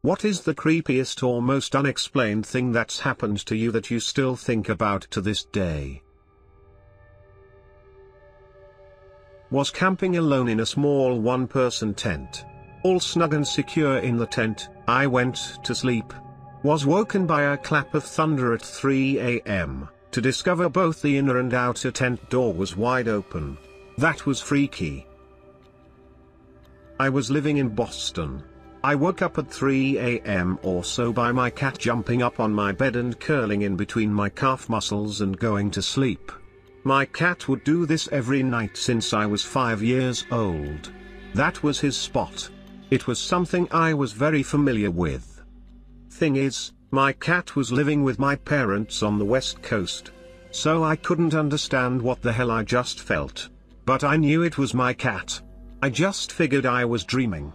What is the creepiest or most unexplained thing that's happened to you that you still think about to this day? Was camping alone in a small one-person tent. All snug and secure in the tent, I went to sleep. Was woken by a clap of thunder at 3 a.m. to discover both the inner and outer tent door was wide open. That was freaky. I was living in Boston. I woke up at 3 a.m. or so by my cat jumping up on my bed and curling in between my calf muscles and going to sleep. My cat would do this every night since I was 5 years old. That was his spot. It was something I was very familiar with. Thing is, my cat was living with my parents on the West Coast. So I couldn't understand what the hell I just felt. But I knew it was my cat. I just figured I was dreaming.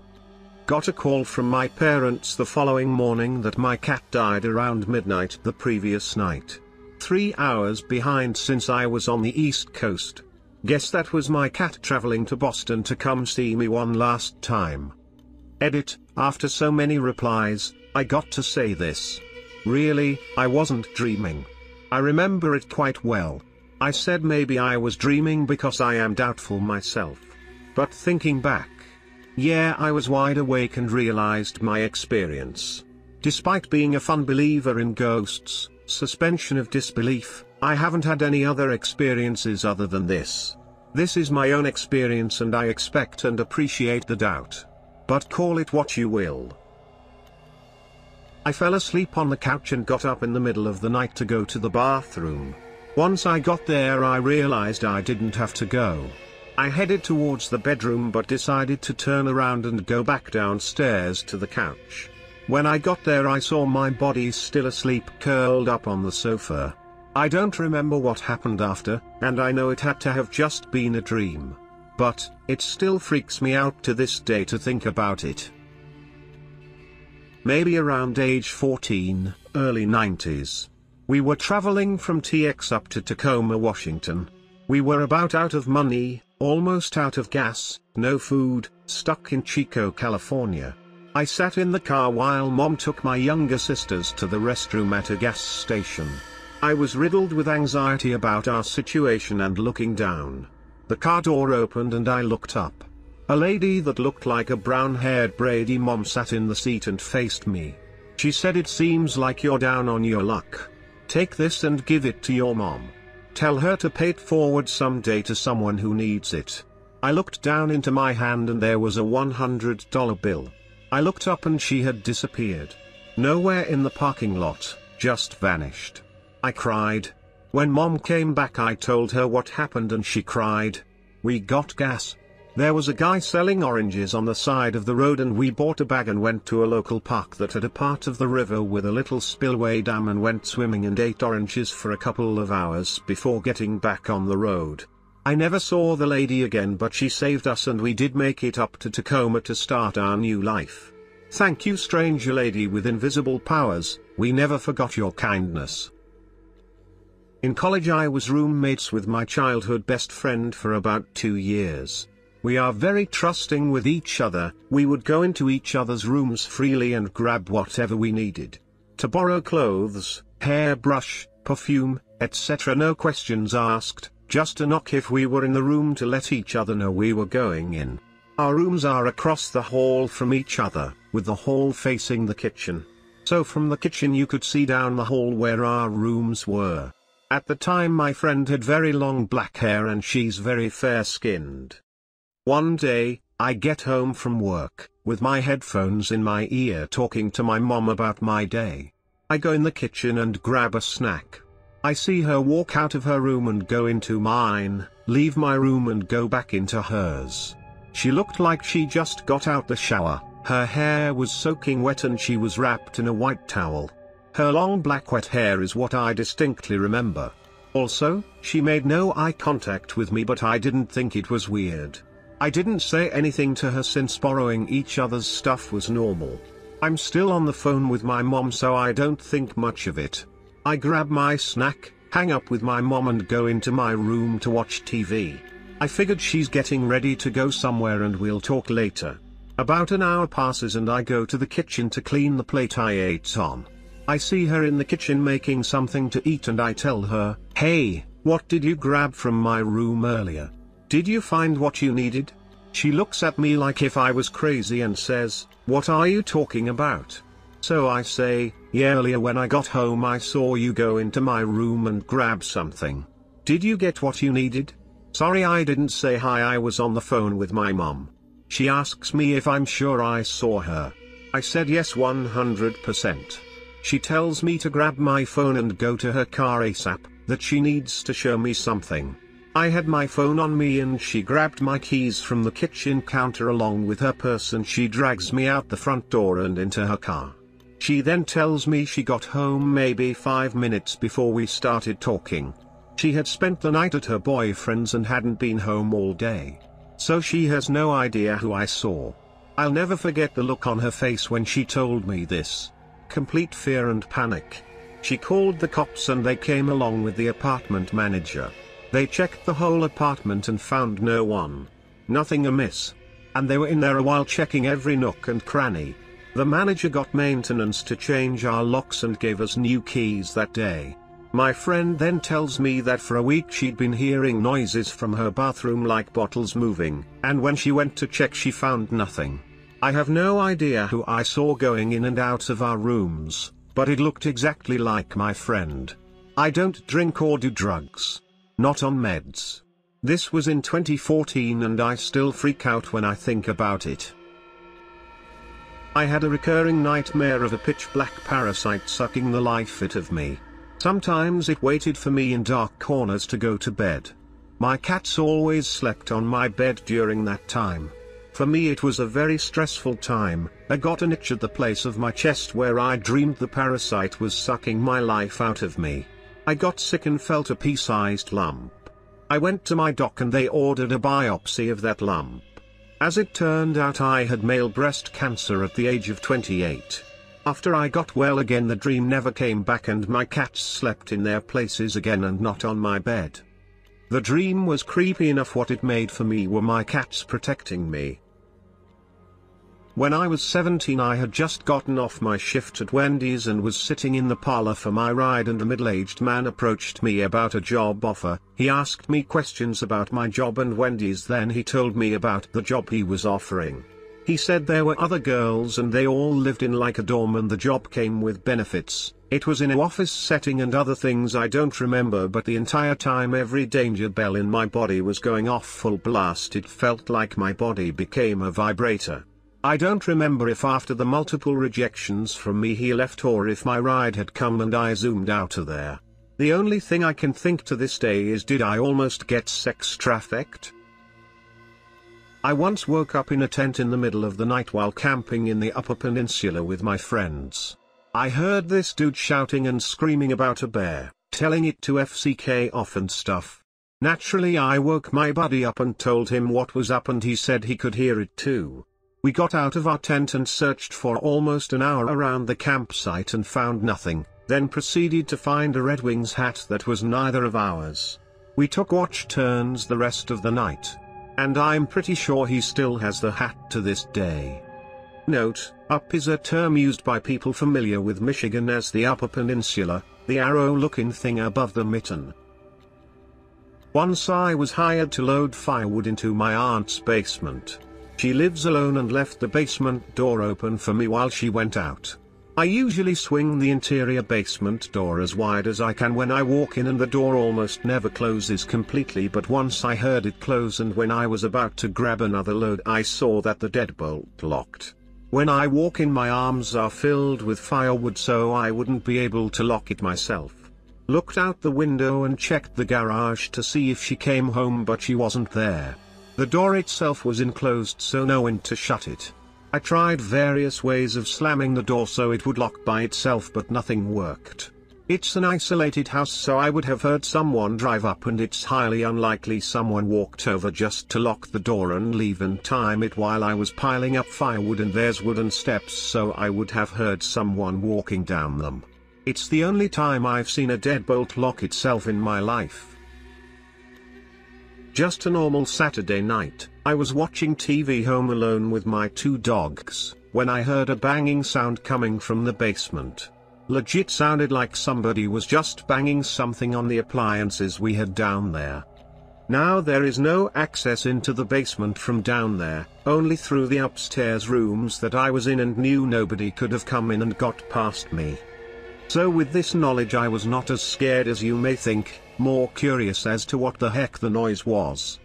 Got a call from my parents the following morning that my cat died around midnight the previous night. 3 hours behind since I was on the East Coast. Guess that was my cat traveling to Boston to come see me one last time. Edit, after so many replies, I got to say this. Really, I wasn't dreaming. I remember it quite well. I said maybe I was dreaming because I am doubtful myself. But thinking back, yeah, I was wide awake and realized my experience. Despite being a fun believer in ghosts, suspension of disbelief, I haven't had any other experiences other than this. This is my own experience and I expect and appreciate the doubt. But call it what you will. I fell asleep on the couch and got up in the middle of the night to go to the bathroom. Once I got there I realized I didn't have to go. I headed towards the bedroom but decided to turn around and go back downstairs to the couch. When I got there I saw my body still asleep curled up on the sofa. I don't remember what happened after, and I know it had to have just been a dream. But, it still freaks me out to this day to think about it. Maybe around age 14, early 90s. We were traveling from TX up to Tacoma, Washington. We were about out of money, almost out of gas, no food, stuck in Chico, California. I sat in the car while Mom took my younger sisters to the restroom at a gas station. I was riddled with anxiety about our situation and looking down. The car door opened and I looked up. A lady that looked like a brown-haired Brady mom sat in the seat and faced me. She said, "It seems like you're down on your luck. Take this and give it to your mom. Tell her to pay it forward someday to someone who needs it." I looked down into my hand and there was a $100 bill. I looked up and she had disappeared. Nowhere in the parking lot, just vanished. I cried. When Mom came back I told her what happened and she cried. We got gas. There was a guy selling oranges on the side of the road and we bought a bag and went to a local park that had a part of the river with a little spillway dam and went swimming and ate oranges for a couple of hours before getting back on the road. I never saw the lady again, but she saved us and we did make it up to Tacoma to start our new life. Thank you, stranger lady with invisible powers, we never forgot your kindness. In college I was roommates with my childhood best friend for about 2 years. We are very trusting with each other, we would go into each other's rooms freely and grab whatever we needed. To borrow clothes, hairbrush, perfume, etc. No questions asked, just a knock if we were in the room to let each other know we were going in. Our rooms are across the hall from each other, with the hall facing the kitchen. So from the kitchen you could see down the hall where our rooms were. At the time my friend had very long black hair and she's very fair-skinned. One day, I get home from work, with my headphones in my ear talking to my mom about my day. I go in the kitchen and grab a snack. I see her walk out of her room and go into mine, leave my room and go back into hers. She looked like she just got out the shower, her hair was soaking wet and she was wrapped in a white towel. Her long black wet hair is what I distinctly remember. Also, she made no eye contact with me, but I didn't think it was weird. I didn't say anything to her since borrowing each other's stuff was normal. I'm still on the phone with my mom so I don't think much of it. I grab my snack, hang up with my mom and go into my room to watch TV. I figured she's getting ready to go somewhere and we'll talk later. About an hour passes and I go to the kitchen to clean the plate I ate on. I see her in the kitchen making something to eat and I tell her, "Hey, what did you grab from my room earlier? Did you find what you needed?" She looks at me like if I was crazy and says, "What are you talking about?" So I say, "Yeah, earlier when I got home I saw you go into my room and grab something. Did you get what you needed?" Sorry I didn't say hi, I was on the phone with my mom. She asks me if I'm sure I saw her. I said yes 100%. She tells me to grab my phone and go to her car ASAP, that she needs to show me something. I had my phone on me and she grabbed my keys from the kitchen counter along with her purse and she drags me out the front door and into her car. She then tells me she got home maybe 5 minutes before we started talking. She had spent the night at her boyfriend's and hadn't been home all day. So she has no idea who I saw. I'll never forget the look on her face when she told me this. Complete fear and panic. She called the cops and they came along with the apartment manager. They checked the whole apartment and found no one. Nothing amiss. And they were in there a while checking every nook and cranny. The manager got maintenance to change our locks and gave us new keys that day. My friend then tells me that for a week she'd been hearing noises from her bathroom like bottles moving, and when she went to check she found nothing. I have no idea who I saw going in and out of our rooms, but it looked exactly like my friend. I don't drink or do drugs. Not on meds. This was in 2014 and I still freak out when I think about it. I had a recurring nightmare of a pitch black parasite sucking the life out of me. Sometimes it waited for me in dark corners to go to bed. My cats always slept on my bed during that time. For me it was a very stressful time. I got an itch at the place of my chest where I dreamed the parasite was sucking my life out of me. I got sick and felt a pea-sized lump. I went to my doc and they ordered a biopsy of that lump. As it turned out I had male breast cancer at the age of 28. After I got well again the dream never came back and my cats slept in their places again and not on my bed. The dream was creepy enough. What it made for me were my cats protecting me. When I was 17 I had just gotten off my shift at Wendy's and was sitting in the parlor for my ride and a middle-aged man approached me about a job offer. He asked me questions about my job and Wendy's, then he told me about the job he was offering. He said there were other girls and they all lived in like a dorm and the job came with benefits. It was in an office setting and other things I don't remember, but the entire time every danger bell in my body was going off full blast. It felt like my body became a vibrator. I don't remember if after the multiple rejections from me he left or if my ride had come and I zoomed out of there. The only thing I can think to this day is, did I almost get sex trafficked? I once woke up in a tent in the middle of the night while camping in the Upper Peninsula with my friends. I heard this dude shouting and screaming about a bear, telling it to FCK off and stuff. Naturally I woke my buddy up and told him what was up and he said he could hear it too. We got out of our tent and searched for almost an hour around the campsite and found nothing, then proceeded to find a Red Wings hat that was neither of ours. We took watch turns the rest of the night. And I'm pretty sure he still has the hat to this day. Note, up is a term used by people familiar with Michigan as the Upper Peninsula, the arrow-looking thing above the mitten. Once I was hired to load firewood into my aunt's basement. She lives alone and left the basement door open for me while she went out. I usually swing the interior basement door as wide as I can when I walk in and the door almost never closes completely, but once I heard it close and when I was about to grab another load I saw that the deadbolt locked. When I walk in my arms are filled with firewood so I wouldn't be able to lock it myself. Looked out the window and checked the garage to see if she came home but she wasn't there. The door itself was enclosed so no one to shut it. I tried various ways of slamming the door so it would lock by itself but nothing worked. It's an isolated house so I would have heard someone drive up and it's highly unlikely someone walked over just to lock the door and leave and time it while I was piling up firewood, and there's wooden steps so I would have heard someone walking down them. It's the only time I've seen a deadbolt lock itself in my life. Just a normal Saturday night, I was watching TV home alone with my two dogs, when I heard a banging sound coming from the basement. Legit sounded like somebody was just banging something on the appliances we had down there. Now there is no access into the basement from down there, only through the upstairs rooms that I was in, and knew nobody could have come in and got past me. So with this knowledge I was not as scared as you may think, more curious as to what the heck the noise was.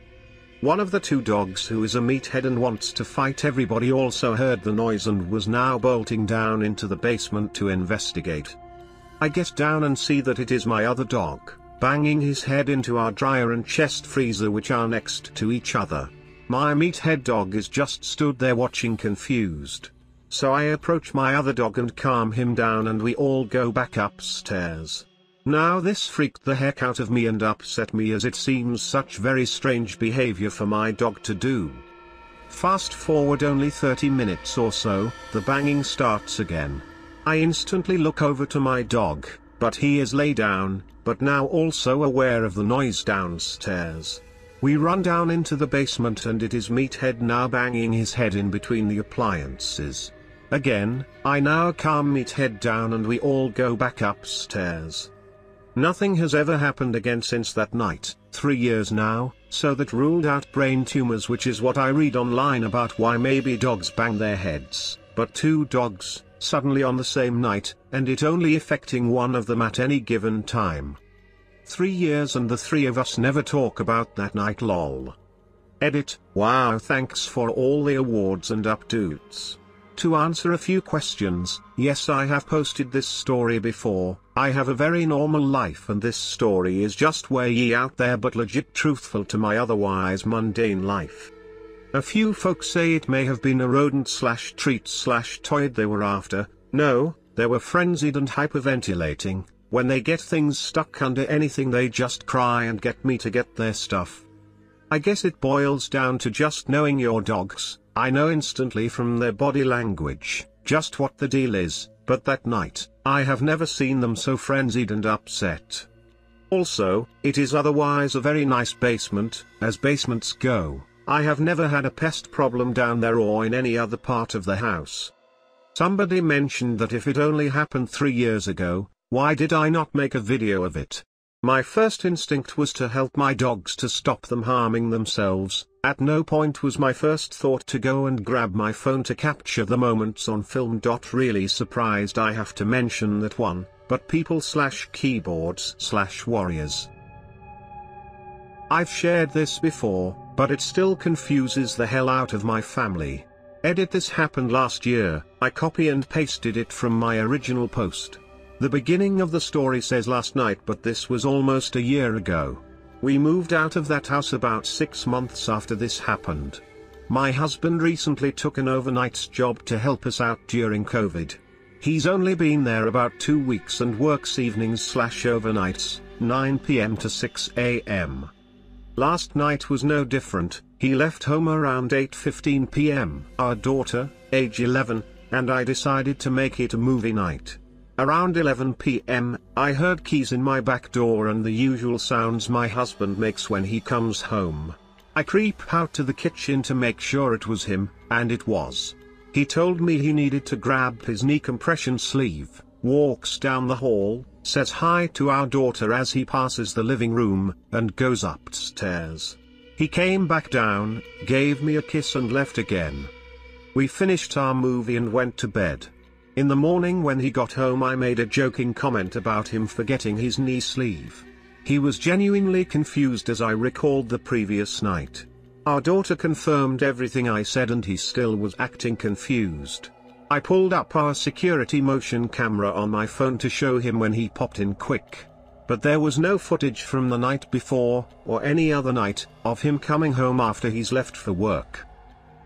One of the two dogs, who is a meathead and wants to fight everybody, also heard the noise and was now bolting down into the basement to investigate. I get down and see that it is my other dog, banging his head into our dryer and chest freezer, which are next to each other. My meathead dog is just stood there watching, confused. So I approach my other dog and calm him down, and we all go back upstairs. Now this freaked the heck out of me and upset me, as it seems such very strange behavior for my dog to do. Fast forward only 30 minutes or so, the banging starts again. I instantly look over to my dog, but he is lay down, but now also aware of the noise downstairs. We run down into the basement and it is Meathead now banging his head in between the appliances. Again, I now calm Meathead down and we all go back upstairs. Nothing has ever happened again since that night, 3 years now, so that ruled out brain tumors, which is what I read online about why maybe dogs bang their heads, but two dogs, suddenly on the same night, and it only affecting one of them at any given time. 3 years and the three of us never talk about that night, lol. Edit, wow, thanks for all the awards and updates. To answer a few questions, yes, I have posted this story before. I have a very normal life and this story is just way out there but legit truthful to my otherwise mundane life. A few folks say it may have been a rodent/treat/toy they were after. No, they were frenzied and hyperventilating. When they get things stuck under anything they just cry and get me to get their stuff. I guess it boils down to just knowing your dogs. I know instantly from their body language, just what the deal is, but that night, I have never seen them so frenzied and upset. Also, it is otherwise a very nice basement, as basements go. I have never had a pest problem down there or in any other part of the house. Somebody mentioned that if it only happened 3 years ago, why did I not make a video of it? My first instinct was to help my dogs to stop them harming themselves. At no point was my first thought to go and grab my phone to capture the moments on film. Really surprised I have to mention that one, but people/keyboards/warriors. I've shared this before, but it still confuses the hell out of my family. Edit, this happened last year. I copy and pasted it from my original post. The beginning of the story says last night, but this was almost a year ago. We moved out of that house about 6 months after this happened. My husband recently took an overnight job to help us out during COVID. He's only been there about 2 weeks and works evenings/overnights, 9 p.m. to 6 a.m. Last night was no different. He left home around 8:15 p.m. Our daughter, age 11, and I decided to make it a movie night. Around 11 p.m., I heard keys in my back door and the usual sounds my husband makes when he comes home. I creep out to the kitchen to make sure it was him, and it was. He told me he needed to grab his knee compression sleeve, walks down the hall, says hi to our daughter as he passes the living room, and goes upstairs. He came back down, gave me a kiss and left again. We finished our movie and went to bed. In the morning when he got home, I made a joking comment about him forgetting his knee sleeve. He was genuinely confused as I recalled the previous night. Our daughter confirmed everything I said and he still was acting confused. I pulled up our security motion camera on my phone to show him when he popped in quick. But there was no footage from the night before, or any other night, of him coming home after he's left for work.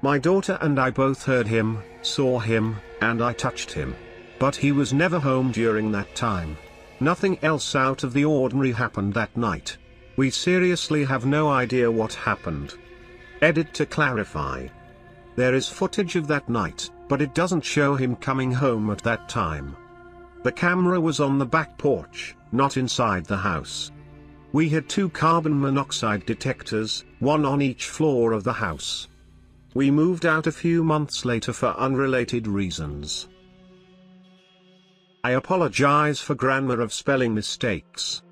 My daughter and I both heard him, saw him, and I touched him. But he was never home during that time. Nothing else out of the ordinary happened that night. We seriously have no idea what happened. Edit, to clarify. There is footage of that night, but it doesn't show him coming home at that time. The camera was on the back porch, not inside the house. We had 2 carbon monoxide detectors, one on each floor of the house. We moved out a few months later for unrelated reasons. I apologize for grammar of spelling mistakes.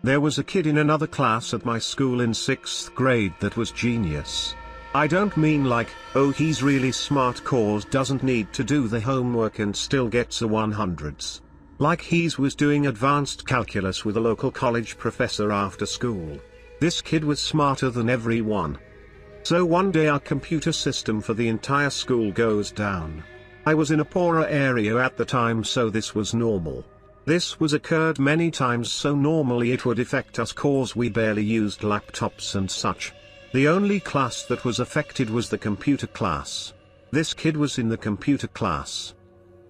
There was a kid in another class at my school in 6th grade that was genius. I don't mean like, oh he's really smart cause doesn't need to do the homework and still gets a 100s. Like he's was doing advanced calculus with a local college professor after school. This kid was smarter than everyone. So one day our computer system for the entire school goes down. I was in a poorer area at the time, so this was normal. This was occurred many times, so normally it would affect us cause we barely used laptops and such. The only class that was affected was the computer class. This kid was in the computer class.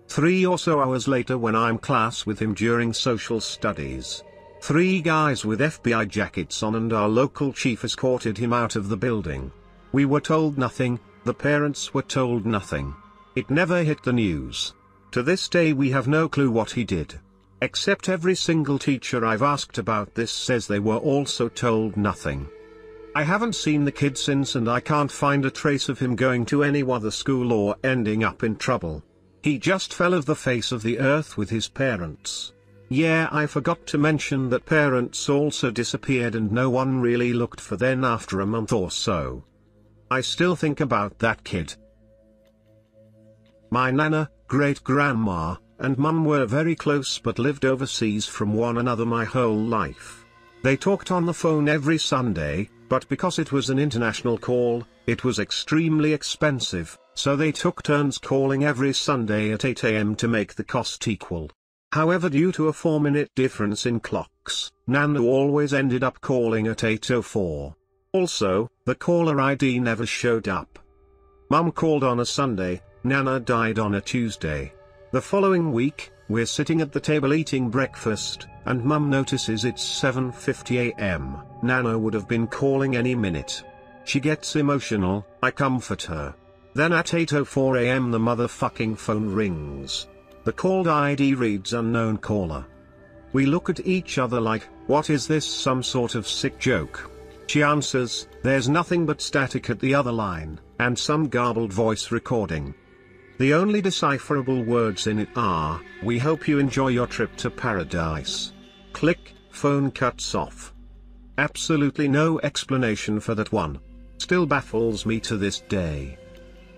3 or so hours later when I'm class with him during social studies. 3 guys with FBI jackets on and our local chief escorted him out of the building. We were told nothing, the parents were told nothing. It never hit the news. To this day we have no clue what he did. Except every single teacher I've asked about this says they were also told nothing. I haven't seen the kid since and I can't find a trace of him going to any other school or ending up in trouble. He just fell off the face of the earth with his parents. Yeah, I forgot to mention that parents also disappeared and no one really looked for them after a month or so. I still think about that kid. My nana, great-grandma, and mum were very close but lived overseas from one another my whole life. They talked on the phone every Sunday, but because it was an international call, it was extremely expensive, so they took turns calling every Sunday at 8 AM to make the cost equal. However, due to a 4-minute difference in clocks, Nana always ended up calling at 8:04. Also, the caller ID never showed up. Mum called on a Sunday, Nana died on a Tuesday. The following week, we're sitting at the table eating breakfast, and Mum notices it's 7:50 AM. Nana would have been calling any minute. She gets emotional, I comfort her. Then at 8:04 AM the motherfucking phone rings. The called ID reads unknown caller. We look at each other like, what is this, some sort of sick joke? She answers, there's nothing but static at the other line, and some garbled voice recording. The only decipherable words in it are, we hope you enjoy your trip to paradise. Click, phone cuts off. Absolutely no explanation for that one. Still baffles me to this day.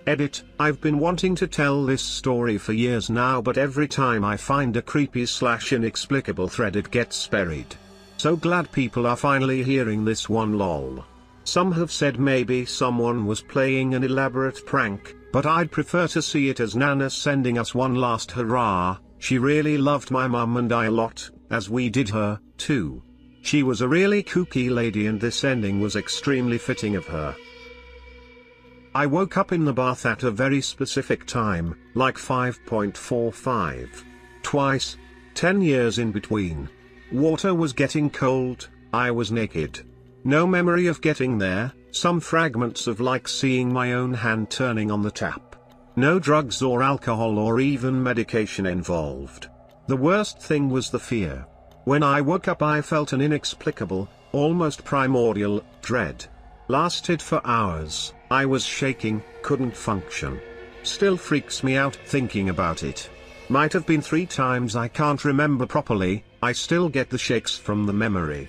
Edit, I've been wanting to tell this story for years now, but every time I find a creepy/inexplicable thread it gets buried. So glad people are finally hearing this one, lol. Some have said maybe someone was playing an elaborate prank, but I'd prefer to see it as Nana sending us one last hurrah. She really loved my mum and I a lot, as we did her, too. She was a really kooky lady and this ending was extremely fitting of her. I woke up in the bath at a very specific time, like 5:45. Twice. 10 years in between. Water was getting cold, I was naked. No memory of getting there, some fragments of like seeing my own hand turning on the tap. No drugs or alcohol or even medication involved. The worst thing was the fear. When I woke up I felt an inexplicable, almost primordial, dread. Lasted for hours, I was shaking, couldn't function. Still freaks me out thinking about it. Might have been 3 times, I can't remember properly, I still get the shakes from the memory.